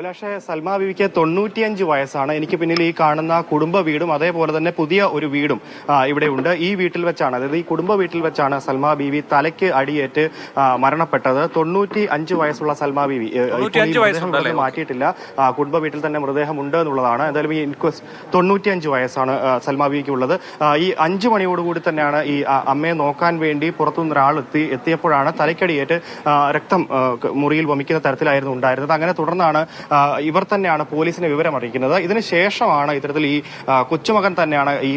അഭിലാഷേ, സൽമാ ബീവിക്ക് 95 വയസ്സാണ്. എനിക്ക് പിന്നിൽ ഈ കാണുന്ന കുടുംബ വീടും അതേപോലെ തന്നെ പുതിയ ഒരു വീടും ഇവിടെ ഉണ്ട്. ഈ വീട്ടിൽ വെച്ചാണ്, അതായത് ഈ കുടുംബ വീട്ടിൽ വെച്ചാണ് സൽമാ ബീവി തലയ്ക്ക് അടിയേറ്റ് മരണപ്പെട്ടത്. 95 വയസ്സുള്ള സൽമാ ബീവി മാറ്റിയിട്ടില്ല, കുടുംബ വീട്ടിൽ തന്നെ മൃതദേഹം ഉണ്ട് എന്നുള്ളതാണ്. എന്തായാലും ഈ 95 വയസ്സാണ് സൽമാ ബീവിക്ക് ഉള്ളത്. ഈ 5 മണിയോടുകൂടി തന്നെയാണ് ഈ അമ്മയെ നോക്കാൻ വേണ്ടി പുറത്തുനിന്ന് ഒരാൾ എത്തിയപ്പോഴാണ് തലയ്ക്കടിയേറ്റ് രക്തം മുറിയിൽ വമിക്കുന്ന തരത്തിലായിരുന്നു ഉണ്ടായിരുന്നത്. അങ്ങനെ തുടർന്നാണ് ഇവർ തന്നെയാണ് പോലീസിനെ വിവരം അറിയിക്കുന്നത്. ഇതിനുശേഷമാണ് ഇത്തരത്തിൽ ഈ കൊച്ചുമകൻ തന്നെയാണ് ഈ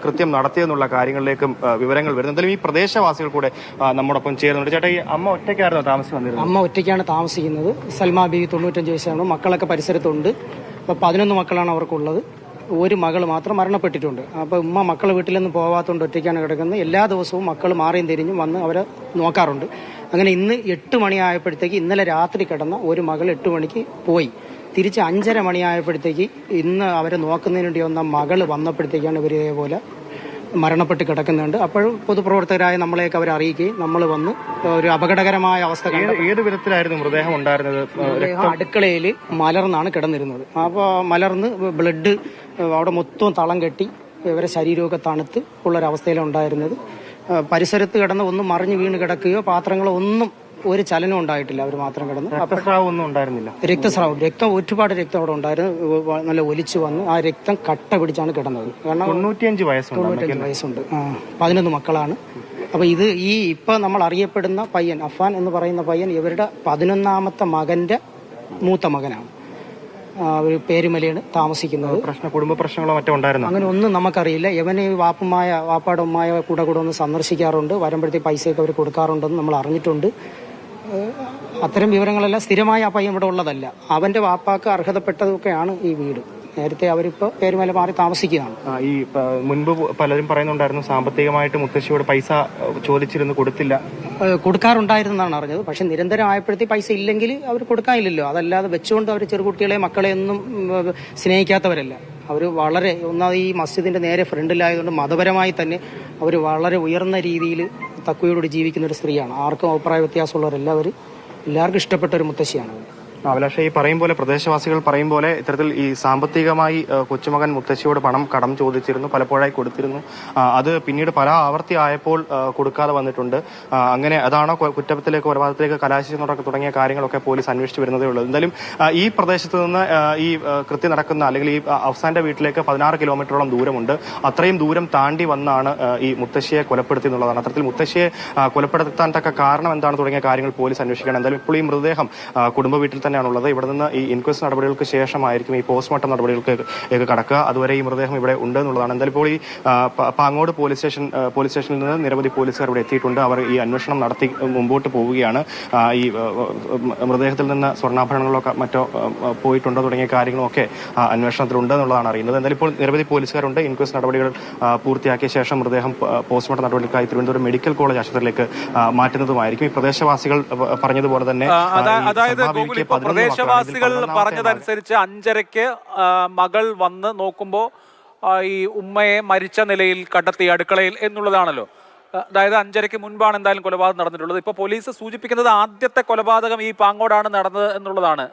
കൃത്യം നടത്തിയെന്നുള്ള കാര്യങ്ങളിലേക്കും വിവരങ്ങൾ വരുന്നത്. എന്തായാലും ഈ പ്രദേശവാസികൾ കൂടെ നമ്മോടൊപ്പം ചേരുന്നുണ്ട്. ചേട്ടാ, ഈ അമ്മ ഒറ്റയ്ക്കായിരുന്നു താമസിച്ചു വന്നിരുന്നത്? അമ്മ ഒറ്റയ്ക്കാണ് താമസിക്കുന്നത്. സൽമാ ബീവി 95 വയസ്സാണ്. മക്കളൊക്കെ പരിസരത്തുണ്ട്. അപ്പോൾ 11 മക്കളാണ് അവർക്കുള്ളത്. ഒരു മകൾ മാത്രം മരണപ്പെട്ടിട്ടുണ്ട്. അപ്പോൾ ഉമ്മ മക്കളെ വീട്ടിലൊന്നും പോകാത്തതുകൊണ്ട് ഒറ്റയ്ക്കാണ് കിടക്കുന്നത്. എല്ലാ ദിവസവും മക്കൾ മാറിയും തിരിഞ്ഞും വന്ന് അവരെ നോക്കാറുണ്ട്. അങ്ങനെ ഇന്ന് 8 മണിയായപ്പോഴത്തേക്ക്, ഇന്നലെ രാത്രി കിടന്ന ഒരു മകൾ 8 മണിക്ക് പോയി. തിരിച്ച് 5:30 മണിയായപ്പോഴത്തേക്ക് ഇന്ന് അവരെ നോക്കുന്നതിന് വേണ്ടി വന്ന മകൾ വന്നപ്പോഴത്തേക്കാണ് ഇവർ ഇതേപോലെ മരണപ്പെട്ട് കിടക്കുന്നുണ്ട്. അപ്പോഴും പൊതുപ്രവർത്തകരായ നമ്മളെയൊക്കെ അവർ അറിയിക്കുകയും നമ്മൾ വന്ന് ഒരു അപകടകരമായ അവസ്ഥ. ഏത് വിധത്തിലായിരുന്നു മൃതദേഹം ഉണ്ടായിരുന്നത്? അടുക്കളയിൽ മലർന്നാണ് കിടന്നിരുന്നത്. അപ്പോൾ മലർന്ന് ബ്ലഡ് അവിടെ മൊത്തം തളം കെട്ടി ഇവരെ ശരീരമൊക്കെ തണുത്ത് ഉള്ളൊരവസ്ഥയിലാണ് ഉണ്ടായിരുന്നത്. പരിസരത്ത് കിടന്ന് ഒന്നും മറിഞ്ഞു വീണ് കിടക്കുകയോ പാത്രങ്ങളോ ഒന്നും ഒരു ചലനം ഉണ്ടായിട്ടില്ല. അവർ മാത്രം കിടന്ന്. രക്തസ്രാവം ഒന്നും ഉണ്ടായിരുന്നില്ല. ഒരുപാട് രക്തം അവിടെ ഉണ്ടായിരുന്നു. നല്ല ഒലിച്ചു വന്ന് ആ രക്തം കട്ട പിടിച്ചാണ് കിടന്നത്. കാരണം 95 വയസ്സുണ്ട്. 11 മക്കളാണ്. അപ്പൊ ഇപ്പൊ നമ്മൾ അറിയപ്പെടുന്ന പയ്യൻ അഫാൻ എന്ന് പറയുന്ന പയ്യൻ ഇവരുടെ 11ാമത്തെ മകന്റെ മൂത്ത മകനാണ്. ഒരു പേരുമലയാണ് താമസിക്കുന്നത്. കുടുംബ പ്രശ്നങ്ങളോ മറ്റോ ഉണ്ടായിരുന്നു? അങ്ങനെ ഒന്നും നമുക്കറിയില്ല. ഇവന് വാപ്പാടെ ഉമ്മായ കൂടെ ഒന്ന് സന്ദർശിക്കാറുണ്ട്. വരുമ്പോഴത്തേക്ക് പൈസയൊക്കെ അവർ കൊടുക്കാറുണ്ടെന്ന് നമ്മൾ അറിഞ്ഞിട്ടുണ്ട്. അത്തരം വിവരങ്ങളെല്ലാം സ്ഥിരമായി ആ പയ്യൻ ഇവിടെ ഉള്ളതല്ല. അവന്റെ വാപ്പാക്ക് അർഹതപ്പെട്ടതൊക്കെയാണ് ഈ വീട്. നേരത്തെ അവരിപ്പോ പേരുമല മാറി താമസിക്കുകയാണ്. ഈ മുൻപ് പലരും പറയുന്നുണ്ടായിരുന്നു സാമ്പത്തികമായിട്ട് മുത്തശ്ശിയോട് പൈസ ചോദിച്ചിരുന്നു, കൊടുക്കാറുണ്ടായിരുന്നാണ് അറിഞ്ഞത്. പക്ഷെ നിരന്തരമായപ്പോഴത്തേക്ക് പൈസ ഇല്ലെങ്കിൽ അവർ കൊടുക്കാനില്ലല്ലോ. അതല്ലാതെ വെച്ചുകൊണ്ട് അവർ ചെറുകുട്ടികളെ മക്കളെ ഒന്നും സ്നേഹിക്കാത്തവരല്ല. അവർ വളരെ ഒന്നാമത് ഈ മസ്ജിദിന്റെ നേരെ ഫ്രണ്ടിലായതുകൊണ്ട് മതപരമായി തന്നെ അവർ വളരെ ഉയർന്ന രീതിയിൽ തക്വയോട് ജീവിക്കുന്ന ഒരു സ്ത്രീയാണ്. ആർക്കും അഭിപ്രായ എല്ലാവർക്കും ഇഷ്ടപ്പെട്ട ഒരു മുത്തശ്ശിയാണ്. അഭിലാഷേ, ഈ പറയും പോലെ പ്രദേശവാസികൾ പറയും പോലെ ഇത്തരത്തിൽ ഈ സാമ്പത്തികമായി കൊച്ചുമകൻ മുത്തശ്ശിയോട് പണം കടം ചോദിച്ചിരുന്നു, പലപ്പോഴായി കൊടുത്തിരുന്നു. അത് പിന്നീട് പല ആവർത്തി ആയപ്പോൾ കൊടുക്കാതെ വന്നിട്ടുണ്ട്. അങ്ങനെ അതാണോ കുറ്റത്തിലേക്ക് കൊലപാതകത്തിലേക്ക് കലാശിച്ചെന്നൊക്കെ തുടങ്ങിയ കാര്യങ്ങളൊക്കെ പോലീസ് അന്വേഷിച്ചു വരുന്നതേ ഉള്ളൂ. എന്തായാലും ഈ പ്രദേശത്ത് നിന്ന് ഈ കൃത്യം നടക്കുന്ന അല്ലെങ്കിൽ ഈ അവസാന്റെ വീട്ടിലേക്ക് 16 കിലോമീറ്ററോളം ദൂരമുണ്ട്. അത്രയും ദൂരം താണ്ടി വന്നാണ് ഈ മുത്തശ്ശിയെ കൊലപ്പെടുത്തി എന്നുള്ളതാണ്. അത്തരത്തിൽ മുത്തശ്ശിയെ കൊലപ്പെടുത്താൻ തക്ക കാരണം എന്താണ് തുടങ്ങിയ കാര്യങ്ങൾ പോലീസ് അന്വേഷിക്കണം. എന്തായാലും ഇപ്പോൾ ഈ മൃതദേഹം കുടുംബ വീട്ടിൽ തന്നെയാണുള്ളത്. ഇവിടെ നിന്ന് ഈ ഇൻക്വസ്റ്റ് നടപടികൾക്ക് ശേഷമായിരിക്കും ഈ പോസ്റ്റ്മോർട്ടം നടപടികൾക്ക് കടക്കുക. അതുവരെ ഈ മൃതദേഹം ഇവിടെ ഉണ്ട് എന്നുള്ളതാണ്. എന്തായാലും ഇപ്പോൾ ഈ പാങ്ങോട് പോലീസ് സ്റ്റേഷനിൽ നിന്ന് നിരവധി പോലീസുകാർ ഇവിടെ എത്തിയിട്ടുണ്ട്. അവർ ഈ അന്വേഷണം നടത്തി മുമ്പോട്ട് പോവുകയാണ്. ഈ മൃതദേഹത്തിൽ നിന്ന് സ്വർണ്ണാഭരണങ്ങളൊക്കെ മറ്റോ പോയിട്ടുണ്ടോ തുടങ്ങിയ കാര്യങ്ങളൊക്കെ അന്വേഷണത്തിലുണ്ട് എന്നുള്ളതാണ് അറിയുന്നത്. എന്തായാലും ഇപ്പോൾ നിരവധി പോലീസുകാരുണ്ട്. ഇൻക്വസ്റ്റ് നടപടികൾ പൂർത്തിയാക്കിയ ശേഷം മൃതദേഹം പോസ്റ്റ്മോർട്ടം നടപടികൾക്കായി തിരുവനന്തപുരം മെഡിക്കൽ കോളേജ് ആശുപത്രിയിലേക്ക് മാറ്റുന്നതുമായിരിക്കും. ഈ പ്രദേശവാസികൾ പറഞ്ഞതുപോലെ തന്നെ പ്രദേശവാസികൾ പറഞ്ഞതനുസരിച്ച് 5:30-ക്ക് മകൾ വന്ന് നോക്കുമ്പോൾ ഈ ഉമ്മയെ മരിച്ച നിലയിൽ കണ്ടെത്തി അടുക്കളയിൽ എന്നുള്ളതാണല്ലോ. അതായത് 5:30-ക്ക് മുൻപാണ് എന്തായാലും കൊലപാതകം നടന്നിട്ടുള്ളത്. ഇപ്പോൾ പോലീസ് സൂചിപ്പിക്കുന്നത് ആദ്യത്തെ കൊലപാതകം ഈ പാങ്ങോടാണ് നടന്നത് എന്നുള്ളതാണ്.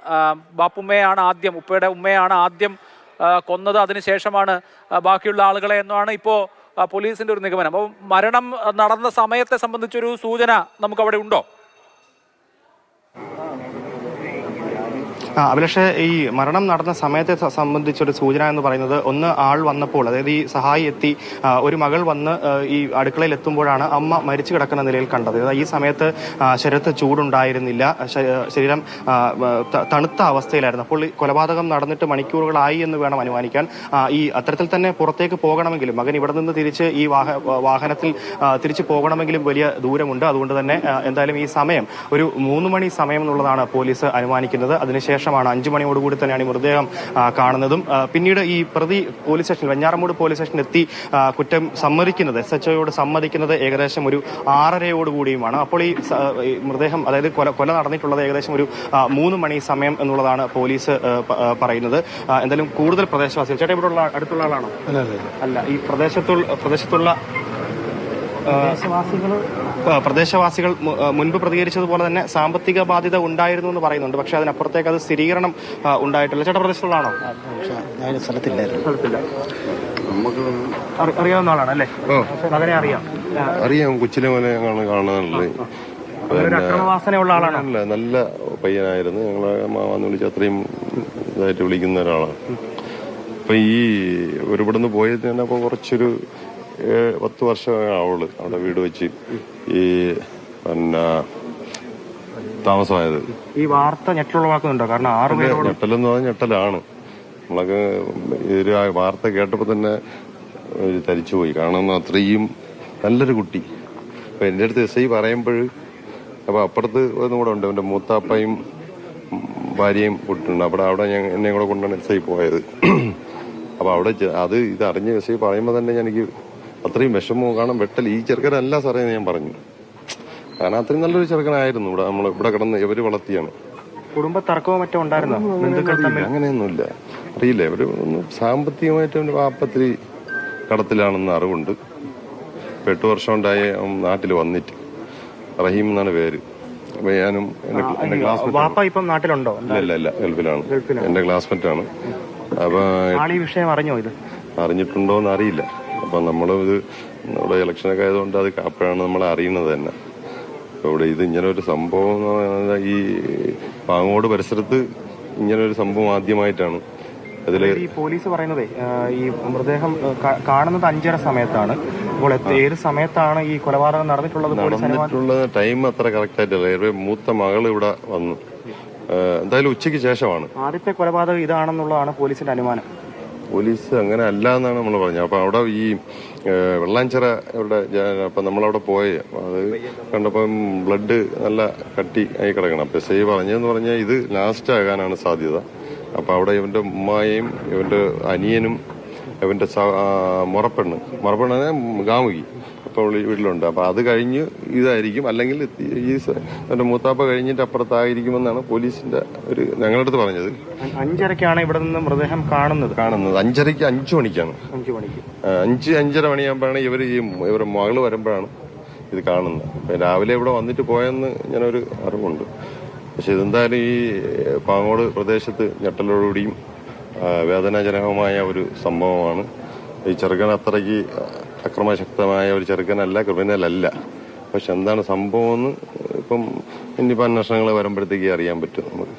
ഉപ്പയുടെ ഉമ്മയാണ് ആദ്യം കൊന്നത്, അതിനുശേഷമാണ് ബാക്കിയുള്ള ആളുകളെ എന്നാണ് ഇപ്പോൾ പോലീസിന്റെ ഒരു നിഗമനം. അപ്പോൾ മരണം നടന്ന സമയത്തെ സംബന്ധിച്ചൊരു സൂചന നമുക്ക് അവിടെ ഉണ്ടോ? അഭിലാഷേ, ഈ മരണം നടന്ന സമയത്തെ സംബന്ധിച്ചൊരു സൂചന എന്ന് പറയുന്നത്, ഒന്ന് ആൾ വന്നപ്പോൾ, അതായത് ഈ സഹായി എത്തി ഒരു മകൾ വന്ന് ഈ അടുക്കളയിൽ എത്തുമ്പോഴാണ് അമ്മ മരിച്ചു കിടക്കുന്ന നിലയിൽ കണ്ടത്. ഈ സമയത്ത് ശരീരത്ത് ചൂടുണ്ടായിരുന്നില്ല, ശരീരം തണുത്ത അവസ്ഥയിലായിരുന്നു. അപ്പോൾ കൊലപാതകം നടന്നിട്ട് മണിക്കൂറുകളായി എന്ന് വേണം അനുമാനിക്കാൻ. ഈ അത്തരത്തിൽ തന്നെ പുറത്തേക്ക് പോകണമെങ്കിലും, മകൻ ഇവിടെ നിന്ന് തിരിച്ച് ഈ വാഹനത്തിൽ തിരിച്ചു പോകണമെങ്കിലും വലിയ ദൂരമുണ്ട്. അതുകൊണ്ട് തന്നെ എന്തായാലും ഈ സമയം ഒരു 3 മണി സമയം എന്നുള്ളതാണ് പോലീസ് അനുമാനിക്കുന്നത്. അതിനുശേഷം 5 മണിയോടുകൂടി തന്നെയാണ് ഈ മൃതദേഹം കാണുന്നതും. പിന്നീട് ഈ പ്രതി പോലീസ് സ്റ്റേഷനിൽ, വെഞ്ഞാറമൂട് പോലീസ് സ്റ്റേഷനിൽ എത്തി കുറ്റം സമ്മതിക്കുന്നത്, SHOയോട് സമ്മതിക്കുന്നത് ഏകദേശം ഒരു 6:30 അപ്പോൾ ഈ മൃതദേഹം, അതായത് കൊല നടന്നിട്ടുള്ളത് ഏകദേശം ഒരു 3 മണി സമയം എന്നുള്ളതാണ് പോലീസ് പറയുന്നത്. എന്തായാലും കൂടുതൽ പ്രദേശവാസികൾ, ചേട്ടാ ഇവിടെ അടുത്തുള്ള ആളാണോ? അല്ല, ഈ പ്രദേശത്തുള്ള പ്രദേശവാസികൾ പ്രദേശവാസികൾ മുൻപ് പ്രതികരിച്ചതുപോലെ തന്നെ സാമ്പത്തിക ബാധ്യത ഉണ്ടായിരുന്നു എന്ന് പറയുന്നുണ്ട്. പക്ഷെ അതിനപ്പുറത്തേക്ക് അത് സ്ഥിരീകരണം ഉണ്ടായിട്ടില്ല. ചേട്ടാ പ്രദേശത്തുള്ളതാണോ? സ്ഥലത്തില്ല. അറിയാവുന്ന ആളാണ് അല്ലേ? മകനെ അറിയാം. കൊച്ചിലെ പോലെ ഞങ്ങൾ കാണാറുള്ളത്. അക്രമവാസനയുള്ള ആളാണ്. നല്ല പയ്യനായിരുന്നു. ഞങ്ങളെ മാമാന്ന് വിളിച്ച് അത്രയും ഇതായിട്ട് വിളിക്കുന്ന ഒരാളാണ്. അപ്പൊ ഈ ഇവിടുന്ന് പോയത് തന്നെ അപ്പൊ കുറച്ചൊരു 10 വർഷമേ ആവുള്ളൂ അവിടെ വീട് വെച്ച് ഈ താമസമായത്. ഈ വാർത്ത ഞെട്ടലുളവാക്കുന്നുണ്ടോ? കാരണം 6 പേരോട് ഞെട്ടലെന്ന് പറഞ്ഞാൽ ഞെട്ടലാണ്. നമ്മളൊക്കെ ഒരു വാർത്ത കേട്ടപ്പോ തന്നെ തരിച്ചുപോയി. കാരണം അത്രയും നല്ലൊരു കുട്ടി. അപ്പൊ എന്റെ അടുത്ത് SI പറയുമ്പോൾ അപ്പൊ അപ്പുറത്ത് ഒന്നും കൂടെ ഉണ്ട്. എന്റെ മൂത്താപ്പയും ഭാര്യയും കുട്ടിയുണ്ട്. അവിടെ എന്നെ കൂടെ കൊണ്ടാണ് SI പോയത്. അപ്പൊ അവിടെ ഇത് അറിഞ്ഞ SI പറയുമ്പോ തന്നെ എനിക്ക് അത്രയും വിഷമവും കാണാൻ വെട്ടൽ. ഈ ചെറുക്കനല്ല സാറേ ഞാൻ പറഞ്ഞു. കാരണം അത്രയും നല്ലൊരു ചെറുക്കനായിരുന്നു. ഇവിടെ കിടന്ന് ഇവര് വളർത്തിയാണ്. കുടുംബ തർക്കവും മറ്റും ഉണ്ടായിരുന്നോ? അങ്ങനെയൊന്നുമില്ല. അറിയില്ല. ഇവര് സാമ്പത്തികമായിട്ട് വാപ്പത്തിരി കടത്തിലാണെന്ന് അറിവുണ്ട്. 8 വർഷം ഉണ്ടായ നാട്ടിൽ വന്നിട്ട്. റഹീം എന്നാണ് പേര്. അപ്പൊ ഞാനും എന്റെ ക്ലാസ്മേറ്റ്. ഇപ്പം നാട്ടിലുണ്ടോ? ഇല്ല, ഗൾഫിലാണ്. എന്റെ ക്ലാസ്മേറ്റാണ്. അപ്പൊ ഈ വിഷയം അറിഞ്ഞോ? ഇത് അറിഞ്ഞിട്ടുണ്ടോ എന്ന് അറിയില്ല. അപ്പൊ നമ്മളിത് നമ്മുടെ ഇലക്ഷനൊക്കെ ആയതുകൊണ്ട് അത് അപ്പോഴാണ് നമ്മൾ അറിയുന്നത് തന്നെ. ഇവിടെ ഇത് ഇങ്ങനെ ഒരു സംഭവം ഈ പാങ്ങോട് പരിസരത്ത് ഇങ്ങനെ ഒരു സംഭവം ആദ്യമായിട്ടാണ്. അതില് ഈ പോലീസ് പറയുന്നതേ ഈ മൃതദേഹം കാണുന്നത് 5:30 സമയത്താണ്. അപ്പോൾ ഏത് സമയത്താണ് ഈ കൊലപാതകം നടന്നിട്ടുള്ളത്? ടൈം അത്ര കറക്റ്റ് ആയിട്ടല്ല. മൂത്ത മകൾ ഇവിടെ വന്നു. എന്തായാലും ഉച്ചയ്ക്ക് ശേഷമാണ്. ആദ്യത്തെ കൊലപാതകം ഇതാണെന്നുള്ളതാണ് പോലീസിന്റെ അനുമാനം. പോലീസ് അങ്ങനെ അല്ല എന്നാണ് നമ്മൾ പറഞ്ഞത്. അപ്പൊ അവിടെ ഈ വെള്ളാഞ്ചിറ ഇവിടെ അപ്പൊ നമ്മളവിടെ പോയി അത് കണ്ടപ്പം ബ്ലഡ് നല്ല കട്ടി ആയി കിടക്കണം. അപ്പൊ SI പറഞ്ഞതെന്ന് പറഞ്ഞാൽ ഇത് ലാസ്റ്റ് ആകാനാണ് സാധ്യത. അപ്പൊ അവിടെ ഇവന്റെ ഉമ്മായെയും ഇവന്റെ അനിയനും ഇവന്റെ മുറപ്പെണ്ണ് ഗാമുകി അപ്പൊ വീട്ടിലുണ്ട്. അപ്പൊ അത് കഴിഞ്ഞ് ഇതായിരിക്കും, അല്ലെങ്കിൽ ഈ എന്റെ മൂത്താപ്പ കഴിഞ്ഞിട്ട് അപ്പുറത്തായിരിക്കുമെന്നാണ് പോലീസിന്റെ ഒരു ഞങ്ങളുടെ അടുത്ത് പറഞ്ഞത്. 5:30 ഇവിടെ നിന്ന് മൃതദേഹം കാണുന്നത് 5:30 5 മണിക്കാണ്. 5:30 മണിയാകുമ്പോഴാണ് ഇവരുടെ മകള് വരുമ്പോഴാണ് ഇത് കാണുന്നത്. രാവിലെ ഇവിടെ വന്നിട്ട് പോയെന്ന് ഞാനൊരു അറിവുണ്ട്. പക്ഷെ ഇതെന്തായാലും ഈ പാങ്ങോട് പ്രദേശത്ത് ഞെട്ടലോടുകൂടിയും വേദനാജനകമായ ഒരു സംഭവമാണ്. ഈ ചെറുക്കൻ അത്രയ്ക്ക് അക്രമശക്തമായ ഒരു ചെറുക്കനല്ല, ക്രിമിനലല്ല. പക്ഷെ എന്താണ് സംഭവം എന്ന് ഇപ്പം ഇനിയിപ്പോൾ അന്വേഷണങ്ങൾ വരുമ്പോഴത്തേക്ക് അറിയാൻ പറ്റും നമുക്ക്.